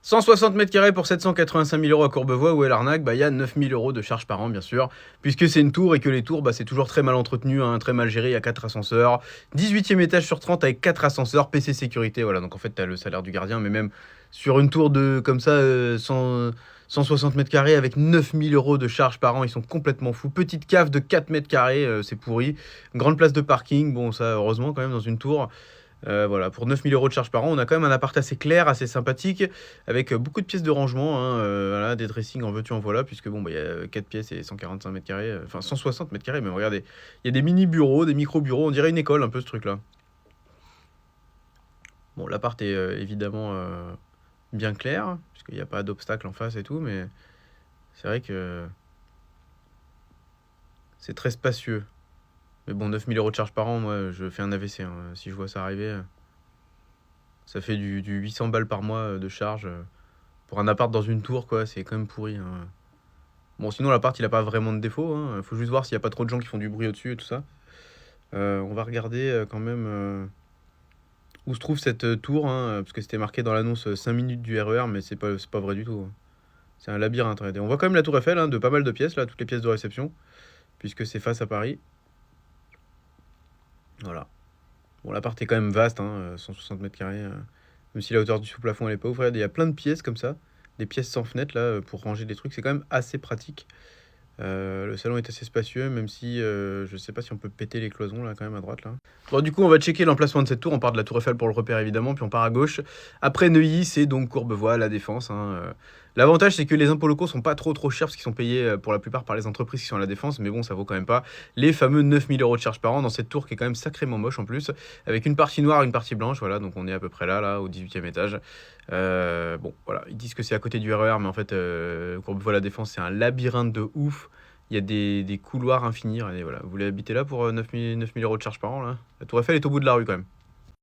160 mètres carrés pour 785 000 euros à Courbevoie. Où est l'arnaque? Il y a 9 000 euros de charges par an, bien sûr, puisque c'est une tour et que les tours, c'est toujours très mal entretenu, hein, très mal géré. Il y a 4 ascenseurs, 18e étage sur 30 avec 4 ascenseurs, PC sécurité. Voilà, donc en fait, tu as le salaire du gardien, mais même sur une tour de comme ça, 160 mètres carrés avec 9 000 euros de charges par an, ils sont complètement fous. Petite cave de 4 mètres carrés, c'est pourri. Grande place de parking, bon, ça, heureusement, quand même, dans une tour. Voilà, pour 9 000 euros de charges par an, on a quand même un appart assez clair, assez sympathique, avec beaucoup de pièces de rangement, hein, voilà, des dressings en veux-tu en voilà, puisque bon, il y a 4 pièces et 145 mètres carrés, enfin 160 mètres carrés, mais regardez, il y a des mini-bureaux, des micro-bureaux, on dirait une école un peu ce truc-là. Bon, l'appart est évidemment bien clair, puisqu'il n'y a pas d'obstacle en face et tout, mais c'est vrai que c'est très spacieux. Mais bon, 9 000 euros de charges par an, moi, je fais un AVC, hein, si je vois ça arriver. Ça fait du 800 balles par mois de charge. Pour un appart dans une tour, quoi, c'est quand même pourri, hein. Bon, sinon, l'appart, il a pas vraiment de défaut, hein. Faut juste voir s'il y a pas trop de gens qui font du bruit au-dessus et tout ça. On va regarder quand même où se trouve cette tour, hein, parce que c'était marqué dans l'annonce 5 minutes du RER, mais c'est pas vrai du tout, hein. C'est un labyrinthe, regardez. On voit quand même la tour Eiffel, hein, de pas mal de pièces, là, toutes les pièces de réception, puisque c'est face à Paris. Voilà. Bon, l'appart est quand même vaste, hein, 160 mètres carrés. Même si la hauteur du sous-plafond, elle est pas ouf. Regardez, il y a plein de pièces comme ça, des pièces sans fenêtre, là, pour ranger des trucs. C'est quand même assez pratique. Le salon est assez spacieux, même si je sais pas si on peut péter les cloisons là quand même à droite là. Bon, du coup on va checker l'emplacement de cette tour. On part de la tour Eiffel pour le repère évidemment, puis on part à gauche. Après Neuilly, c'est donc Courbevoie, la Défense, hein. L'avantage c'est que les impôts locaux sont pas trop chers parce qu'ils sont payés pour la plupart par les entreprises qui sont à la Défense, mais bon ça vaut quand même pas les fameux 9 000 euros de charges par an dans cette tour qui est quand même sacrément moche en plus, avec une partie noire, une partie blanche. Voilà, donc on est à peu près là au 18e étage. Bon voilà, ils disent que c'est à côté du RER, mais en fait Courbevoie, la Défense, c'est un labyrinthe de ouf. Il y a des couloirs infinis. Regardez, voilà. Vous voulez habiter là pour 9 000 euros de charge par an, là? La Tour Eiffel est au bout de la rue, quand même.